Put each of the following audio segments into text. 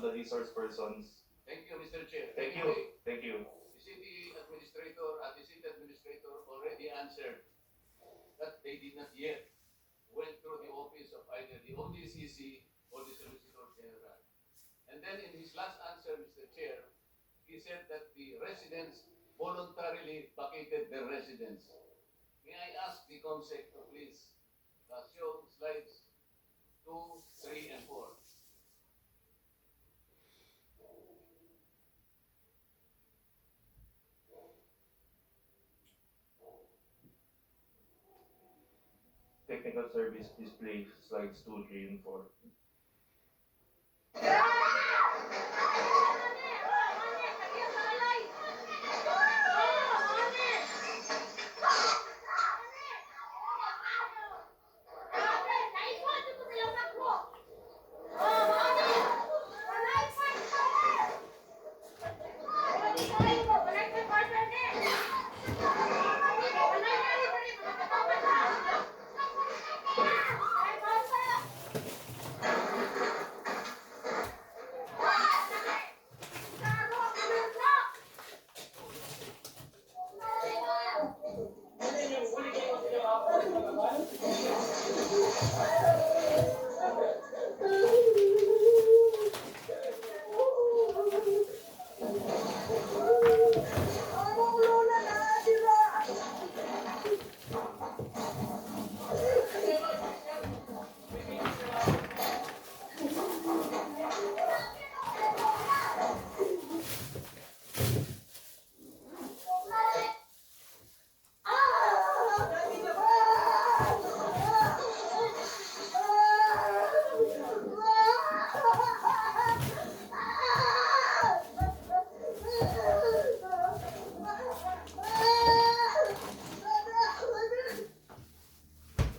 of the resource persons. Thank you, Mr. Chair. Thank you. Anyway, Thank you. the city administrator already answered that they did not yet went through the office of either the ODCC or the Solicitor General. And then in his last answer, Mr. Chair, he said that the residents voluntarily vacated their residence. May I ask the COMSEC to please show slides 2, 3, and 4. Technical service display slides 2, 3, and 4.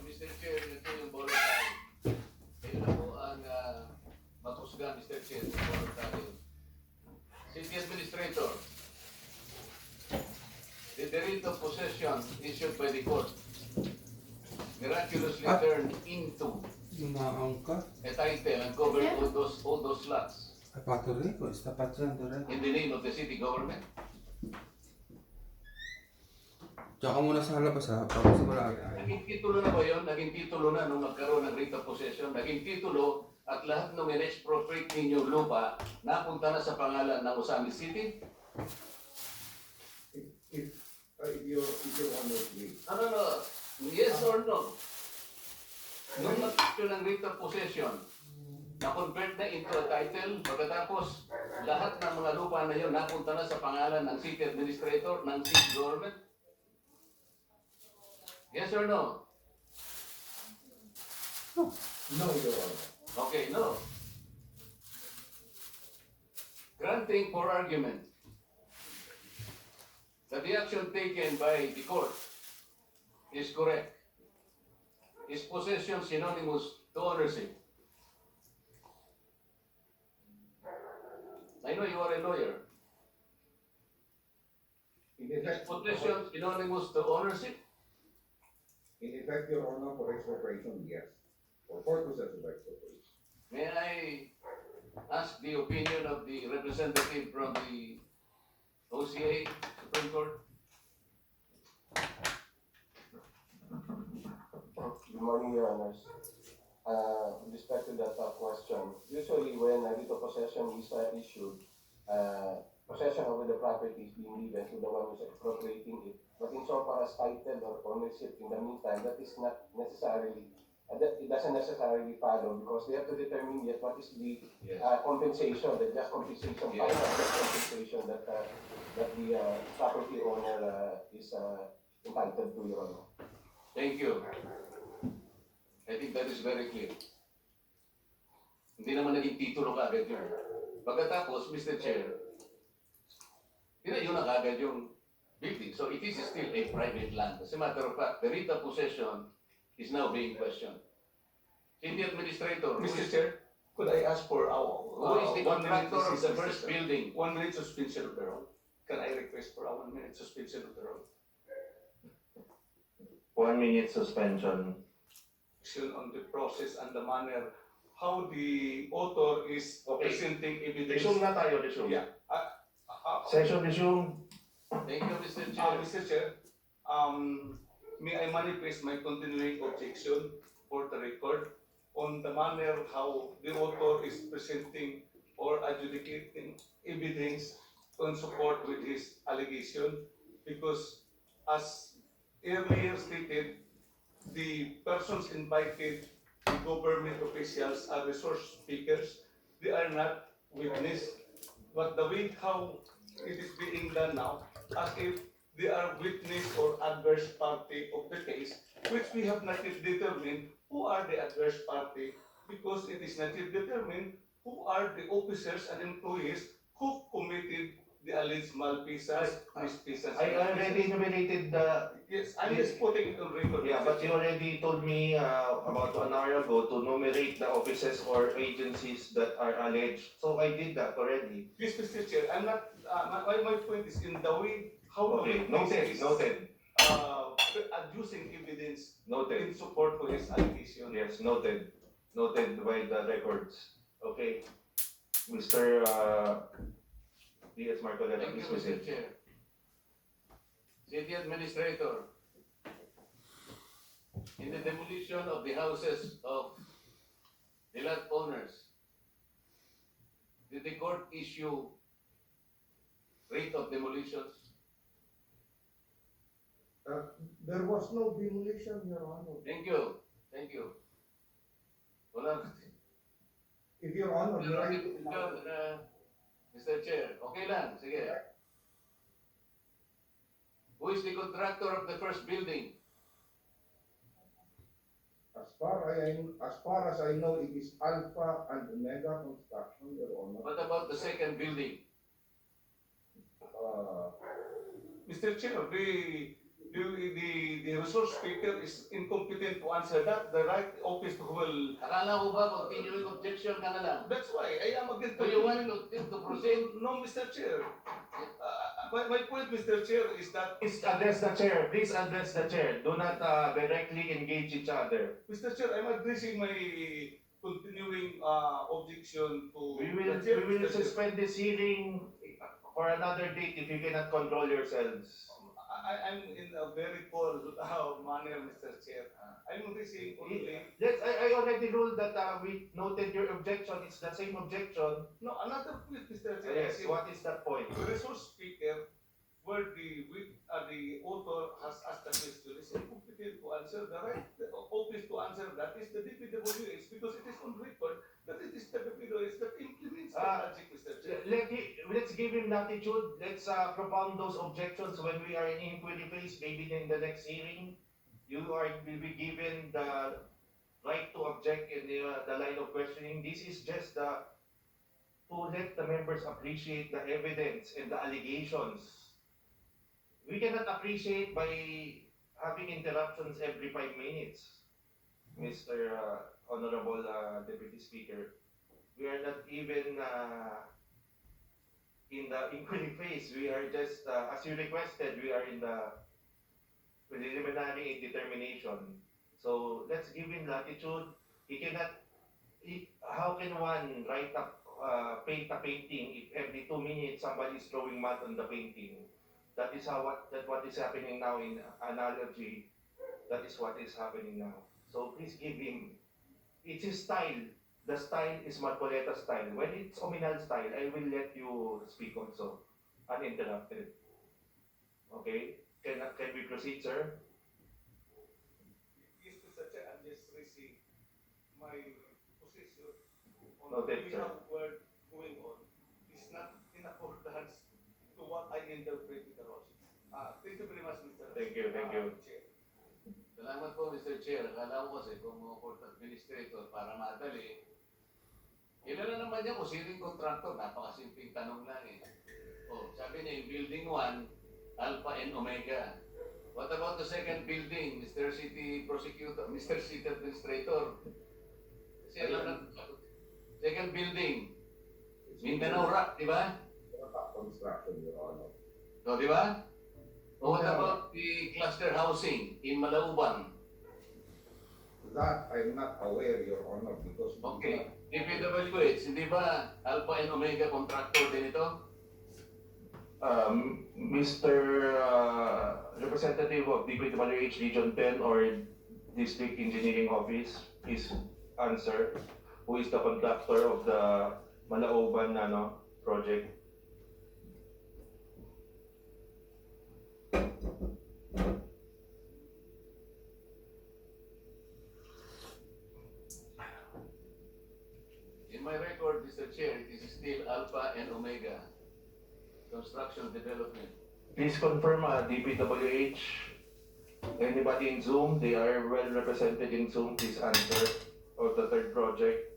Mr. Chair, ito yung voluntary. Kayo na po ang matusga, Mr. Chair, yung voluntary. City Administrator, the decree of possession issued by the court miraculously turned into a title and covered all those lots in the name of the city government. Tsaka muna sa labas ha, tapos wala. Naging titulo na ba yun? Naging titulo na nung magkaroon ng writ of possession? Naging titulo at lahat ng in-expropriate ninyong lupa napunta na sa pangalan ng Osamis City? If your honor please. No. Yes or no? Nung nagkaroon ng writ of possession, na-convert na into a title, pagkatapos lahat ng mga lupa na yun napunta na sa pangalan ng city administrator, ng city government? Yes or no? No, your honor. Okay, no. Granting for argument that the action taken by the court is correct. Is possession synonymous to ownership? I know you are a lawyer. In Is effect, possession synonymous to ownership? in effect, your honor, for expropriation, yes. For purposes of expropriation. May I ask the opinion of the representative from the OCA Supreme Court? Good morning, Your Honors. With respect to that question, usually when a writ of possession is issued, possession over the property is being given to the one who's expropriating it. But insofar as title or ownership in the meantime, that is not necessarily, it doesn't necessarily follow because they have to determine yet what is the compensation, the just compensation, final just compensation that the property owner is entitled to, Your Honor. Thank you. I think that is very clear. Hindi naman naging titulo kagad yun. Pagkatapos, Mr. Chair, yun na kagad yung building. So it is still a private land. As a matter of fact, the writ of possession is now being questioned. City Administrator, Mr. Chair, could I ask for who is the contractor of the first building? 1 minute suspension of the roll. Can I request for a 1 minute suspension of the roll? 1 minute suspension. On the process and the manner how the author is Okay. presenting evidence. Resume na tayo, resume. Yeah. Session resume. Thank you, Mr. Chair. Mr. Chair, may I manifest my continuing objection for the record on the manner how the author is presenting or adjudicating evidence in support with his allegation, because as earlier stated, the persons invited, the government officials are resource speakers, they are not witness, but the way how it is being done now, as if they are witness or adverse party of the case, which we have not yet determined who are the adverse party, because it is not yet determined who are the officers and employees who committed the alleged malfeasance, misfeasance. I already enumerated the. Yes, I'm just putting it on record. Yeah, but you already told me about 1 hour ago to enumerate the offices or agencies that are alleged. So I did that already. Yes, Mr. Chair, I'm not, my point is in the way how Okay, the noted, is noted, adducing evidence noted. in support to his allegation. Yes, noted. Noted by the records. Okay. Mr. D.S. Marcoleta, Thank you, please proceed. Mr. Chair. City Administrator, in the demolition of the houses of the lot owners, did the court issue rate of demolitions? There was no demolition, Your Honor. Thank you, thank you. Wala. If Your Honor, Mr. Chair, okay lang, sige. Who is the contractor of the first building? as far as I know, it is Alpha and Omega Construction, Your Honor. What about the second building? Mr. Chair, the resource speaker is incompetent to answer that. The right office who will. Akala ko ba continuing objection ka na lang? That's why I am against. Do you want to proceed? No, Mr. Chair. My point, Mr. Chair, is that. Please address the chair. Please address the chair. Do not directly engage each other. Mr. Chair, I'm addressing my continuing objection to. We will Mr. Chair. suspend this hearing for another date if you cannot control yourselves. I'm in a very cold manner, Mr. Chair. I'm raising only. Yes, I already ruled that we noted your objection. It's the same objection. No, another point, Mr. Chair. Yes, what is that point? The resource speaker, where the author has asked the question, is incompetent to answer. The right office to answer that is the DPWH, because it is on record that it is the DPWH that implements the logic, Mr. Chair. Let's give him latitude. Let's propound those objections when we are in inquiry phase. Maybe in the next hearing, will be given the right to object in the line of questioning. This is just to let the members appreciate the evidence and the allegations. We cannot appreciate by having interruptions every 5 minutes, Mr. Honorable Deputy Speaker. We are not even in the inquiry phase. We are just, as you requested, we are in the preliminary determination. So let's give him latitude. How can one paint a painting if every 2 minutes somebody is throwing mud on the painting? That is what is happening now in analogy. That is what is happening now. So please give him. It's his style. The style is Marcoleta style. When it's Oaminal style, I will let you speak also, uninterrupted. Okay? Can we proceed, sir? Yes, Mr. Chair, I'm just raising my position on Noted, the how we're going on. It's not in accordance to what I interpreted the laws. Thank you very much, Mr. Thank you, thank you. Chair. Salamat po, Mr. Chair. Akala ko kasi kung mga court administrator para madali, ilan na naman niya kung sining contractor, napakasimpleng tanong lang eh. Oh, sabi niya yung building 1, Alpha and Omega. What about the second building, Mr. City Prosecutor, Mr. City Administrator? Kasi alam na, second building, Mindanao Rock, di ba? Construction, Your Honor. So, di ba? What about the cluster housing in Malauban? that I'm not aware, Your Honor, because we Okay. DPWH, hindi ba Alpha and Omega contractor din ito? Mr. Representative of DPWH Region 10 or District Engineering Office, please answer. Who is the conductor of the Malaoban project? In my record, Mr. Chair, it is still Alpha and Omega Construction Development. Please confirm, DPWH. Anybody in Zoom? They are well represented in Zoom. Please answer. Of the third project.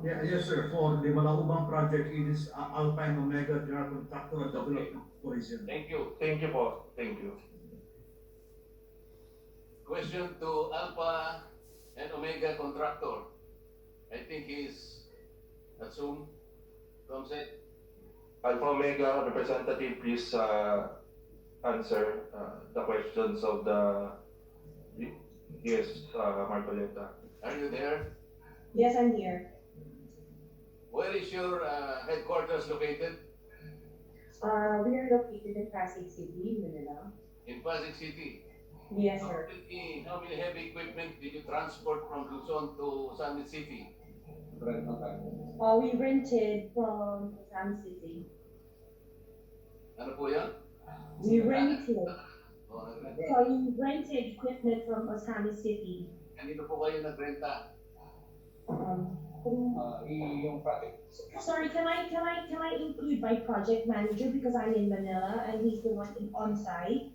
Yeah, yes, sir. For the Malaubang project, it is Alpha and Omega, they are contractor of development tourism. Thank you. Thank you po. Thank you. Question to Alpha and Omega contractor. I think he's at Zoom. Comsec. Alpha Omega representative, please answer the questions of the Marcoleta. Are you there? Yes, I'm here. Where is your headquarters located? We are located in Pasig City, Manila. In Pasig City. Yes, sir. How many heavy equipment did you transport from Luzon to Summit City? We rented from Sam City. Ano po yan? We rented. Oh, So we rented equipment from Osami City. kanino po kayo nagrenta? Yung project. Sorry, can I include my project manager because I'm in Manila and he's the one on site?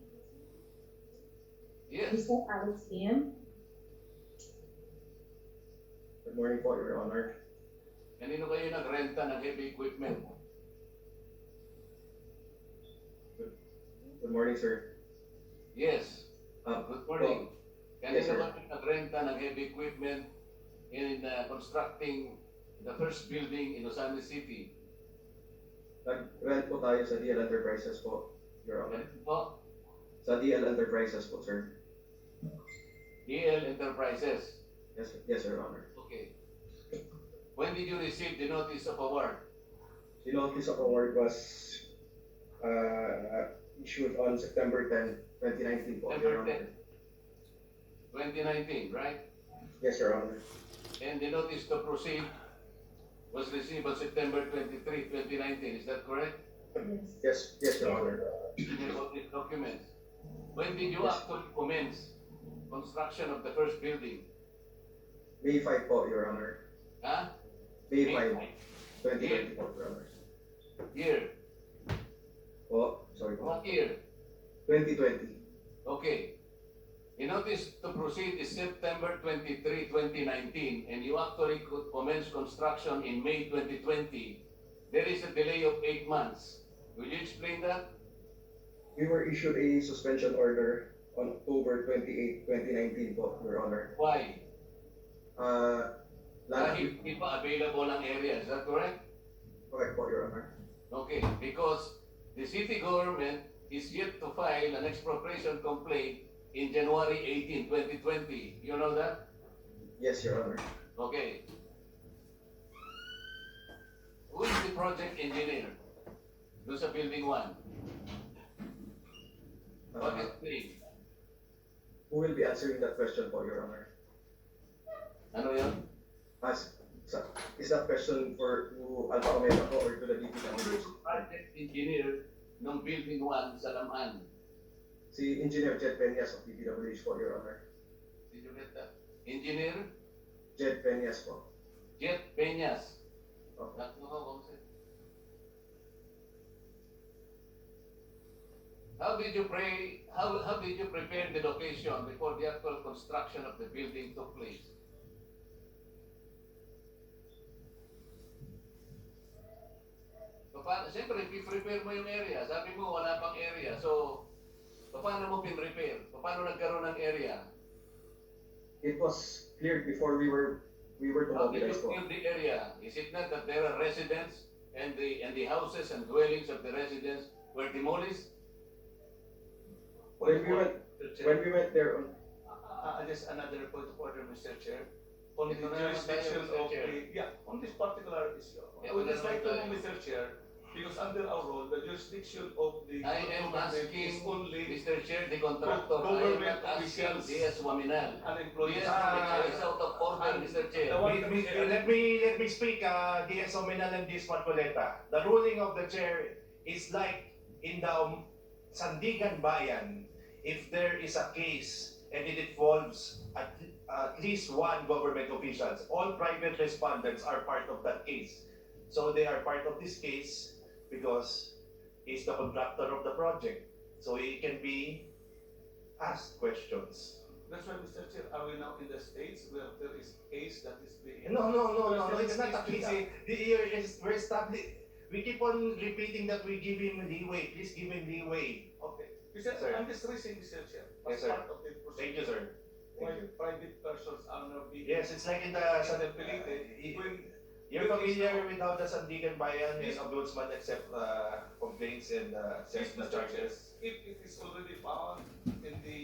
Yes. Mr. Alex Lim. Good morning po, Your Honor. Kanino kayo nagrenta ng heavy equipment? Good morning, sir. Yes. Good morning. Yes, Kanino sir. kayo nagrenta ng heavy equipment in constructing the first building in Osami City? Nag-rent po tayo sa DL Enterprises po, Your Honor. Ano po? Sa DL Enterprises po, sir. DL Enterprises. Yes, Your Honor. Okay. When did you receive the notice of award? The notice of award was issued on September 10, 2019 po, Your September Honor. 2019, right? Yes, Your Honor. And the notice to proceed was received on September 23, 2019. Is that correct? Yes. Yes, Your Honor. In your audit documents. When did you actually commence construction of the first building? May 5 po, Your Honor. Huh? May 5, 2020 po, Your Honor. Year. Po, sorry po. What year? 2020. Okay. The notice to proceed is September 23, 2019, and you actually could commence construction in May 2020. There is a delay of 8 months. Will you explain that? We were issued a suspension order on October 28, 2019 po, Your Honor. Why? Last Dahil hindi pa available ang area. Is that correct? correct po, Your Honor. Okay, because the city government is yet to file an expropriation complaint in January 18, 2020. You know that? Yes, Your Honor. Okay. Who is the project engineer? Doon sa building 1. What is the name? Who will be answering that question po, Your Honor? Ano yun? Is that question for to Alpha Omega po or to the DPWH? Project engineer ng building 1 sa Laman. Si Engineer Jed Peñas of DPWH po, Your Honor. Did you get that? Engineer Jed Peñas po. Jet Peñas. Opo. Tatlo ko, Comsec. How did you prepare the location before the actual construction of the building took place? Siyempre, prepare mo yung area. Sabi mo, wala pang area. So, paano mo pin-repair? Paano nagkaroon ng area? It was cleared before we were to How did you mobilize po. clear the area? Is it not that there are residents and the houses and dwellings of the residents were demolished? Point When we of went, order, Mr. Chair. when we went there on, Just another point of order, Mr. Chair. On the Ito na naman tayo, jurisdiction Mr. of Chair. on this particular issue. I Ito would na just like to naman know, tayo. Mr. Chair, because under our rule, the jurisdiction of the I am government is asking, only Mr. Chair, the contractor, I am government not asking officials DS Waminal. unemployed. DS Waminal is out of order, and Mr. Chair. the one that is Let me speak, DS Omenal and DS Marcoleta. The ruling of the chair is like in the Sandigan Bayan, if there is a case and it involves at least one government officials, all private respondents are part of that case. So they are part of this case because he's the contractor of the project. So he can be asked questions. That's why, Mr. Chair, are we now in the states where there is case that is being? No, it's not a case. We're established. We keep on repeating that we give him leeway. Please give him leeway. Okay. Mr. Sir. I'm just raising, Mr. Chair. Yes, As sir. part of the Thank you, procedure. sir. Why Thank you. private persons are not being. Yes, it's like in the interpolated when you're familiar with how the Sandigan Bayan and Yes. ombudsman accept complaints and accept Yes, the Mr. Chair. charges. If it is already found in the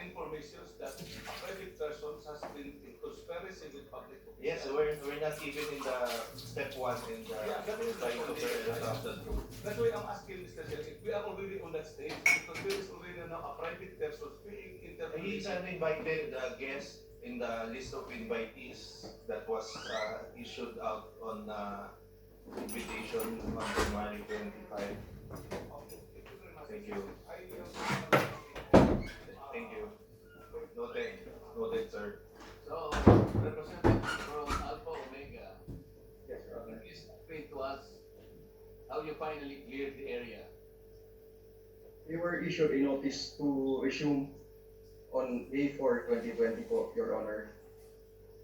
informations that a private person has been in conspiracy with public officials. Yes, we're not even in the step one in the Yeah, that is trying to figure out the truth. That's why I'm asking, Mr. Chair, if we are already on that stage, because there is already now a private person being interviewed. He's an invited guest in the list of invitees that was issued out on invitation on January 25. Thank you. Thank you. Noted, sir. So, representative from Alpha Omega, yes, Your Honor. please explain to us how you finally cleared the area. We were issued a notice to resume on May 4, 2020 po, Your Honor.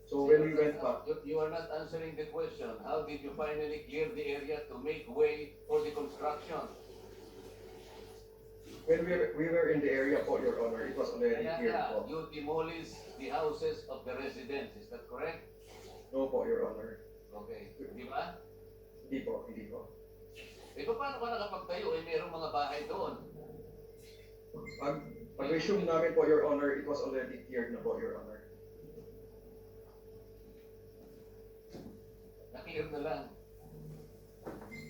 So when we went back, You are not answering the question. How did you finally clear the area to make way for the construction? when we were in the area po, Your Honor, it was already cleared po. You demolished the houses of the residents, is that correct? No po, Your Honor. Okay, di ba? Hindi po, hindi po. Eh, paano ka nakapagtayo? Eh, mayroong mga bahay doon. Pag-resume namin po, Your Honor, it was already cleared na po, Your Honor. Na-clear na lang.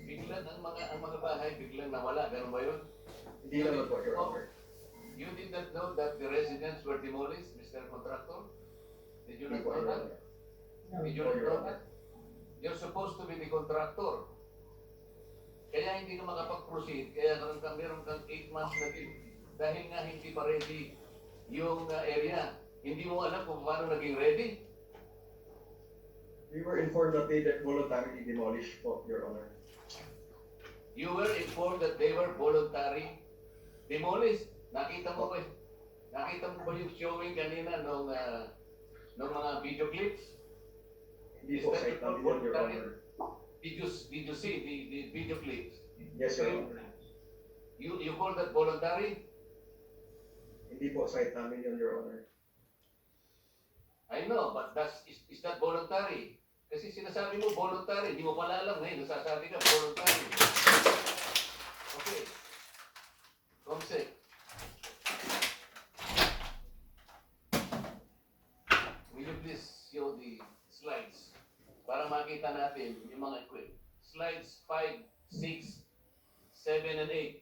Biglang ang mga bahay biglang nawala, ganun ba yun? Hindi naman po, Your Honor. You did not know that the residents were demolished, Mr. Contractor? Did you Hindi not po, know Your that? Honor. Did you Po, not Your know Honor. that? You're supposed to be the contractor. Kaya hindi ka makapag-proceed, kaya meron kang 8 months na dahil nga hindi pa ready yung area. Hindi mo alam kung paano naging ready. We were informed that they voluntarily demolished po, Your Honor. You were informed that they were voluntary demolished. Nakita mo ba? Nakita mo ba yung showing kanina nung mga video clips? Hindi po, site namin yun, Your Honor. Did you see the video clips? Yes, Your Honor. You call that voluntary? Hindi po, site namin yun, Your Honor. I know, but is that voluntary? Kasi sinasabi mo voluntary, hindi mo pala alam ngayon, nasasabi ka voluntary. Okay. Comsec. Will you please show the slides para makita natin yung mga equip. Slides 5, 6, 7, and 8.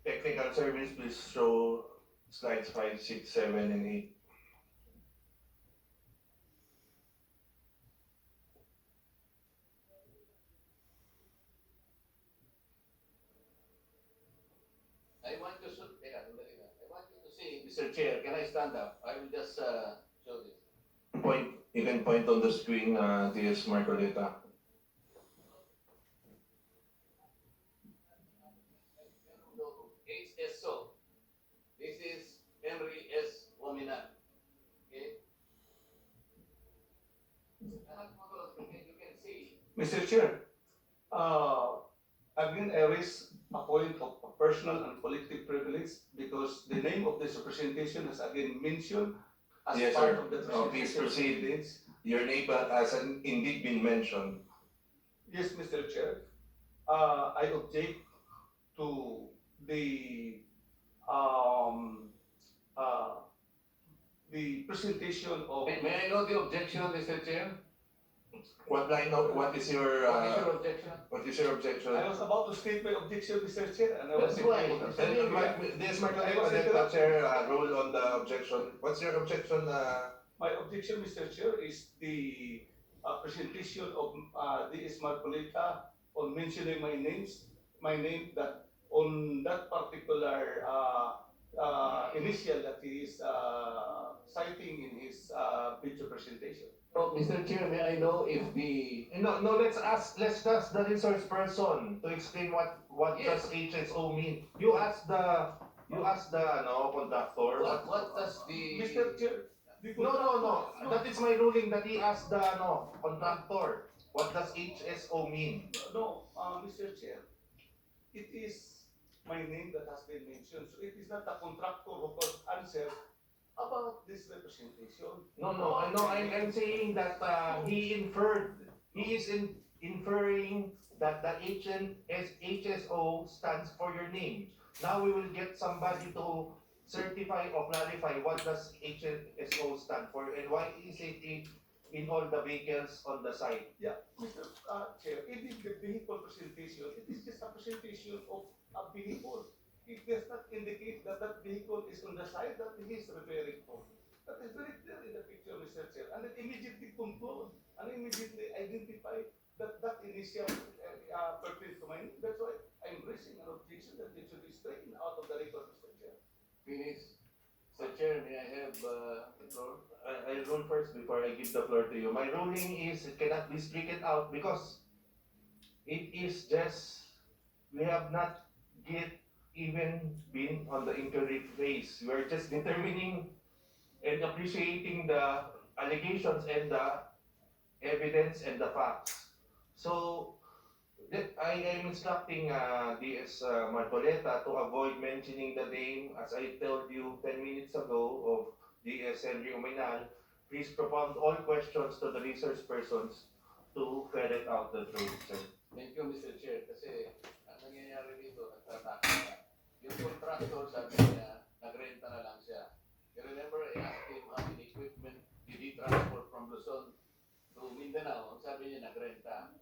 Technical service, please show slides 5, 6, 7, and 8. I want you to see, Mr. Chair, can I stand up? I will just show this. You can point on the screen, DS Marcoleta. HSO. This is Henry S. Oaminal. Okay? Lahat mo to, you can see. Mr. Chair, again, I raise a point of personal and collective privilege because the name of this representation is again mentioned as Yes, part sir. of the Please presentation proceed. evidence. Your name has indeed been mentioned. Yes, Mr. Chair. I object to the um, uh, the presentation of. May I know the objection, Mr. Chair? What line of, what is your, What is your objection? what is your objection? I was about to state my objection, Mr. Chair, and I was That's why. This Marcoleta, let the chair rule on the objection. What's your objection? My objection, Mr. Chair, is the presentation of D.S. Marcoleta on mentioning my name that on that particular initial that he is citing in his video presentation. So, Mr. Chair, may I know if the No, let's ask the resource person to explain what Yes. does HSO mean. You ask the conductor. what does the Mr. Chair, No. That is my ruling that he asked the conductor. What does HSO mean? No, Mr. Chair, it is my name that has been mentioned, so it is not the contractor who could answer about this representation. No. I'm saying that he is inferring that the HSO stands for your name. Now we will get somebody to certify or clarify what does HSO stand for and why is it in all the vehicles on the site. Yeah, Mr. Chair, it is the vehicle presentation, it is just a presentation of a vehicle. It does not indicate that that vehicle is on the side that he is referring to. That is very clear in the picture, Mr. Chair, and it immediately conclude and immediately identify that that initial pertains to my name. That's why I'm raising an objection that it should be straightened out of the record, Mr. Chair. finish? Mr. Chair, may I have the floor? I rule first before I give the floor to you. My ruling is it cannot be stricken out because it is just we have not yet even been on the inquiry phase. We are just determining and appreciating the allegations and the evidence and the facts. So I am instructing DS Marcoleta to avoid mentioning the name as I told you 10 minutes ago of DS Henry Oaminal. Please propound all questions to the research persons to ferret out the truth, sir. Thank you, Mr. Chair, kasi ang nangyayari dito, nagtataka na. Yung contractor, sabi niya, nagrenta na lang siya. You remember, I asked him how many equipment did he transport from Luzon to Mindanao. Sabi niya, nagrenta.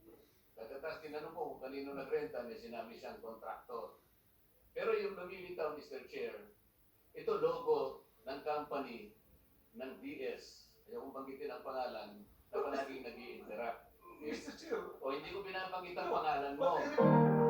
Pagkatas, tinanong ko kung kanino nagrenta, may sinabi siyang contractor. Pero yung lumilitaw, Mr. Chair, ito logo ng company ng DS. Ayaw kong banggitin ang pangalan na palaging nag-i-interact. Mr. Chair, O hindi ko pinapanggit ang pangalan mo. but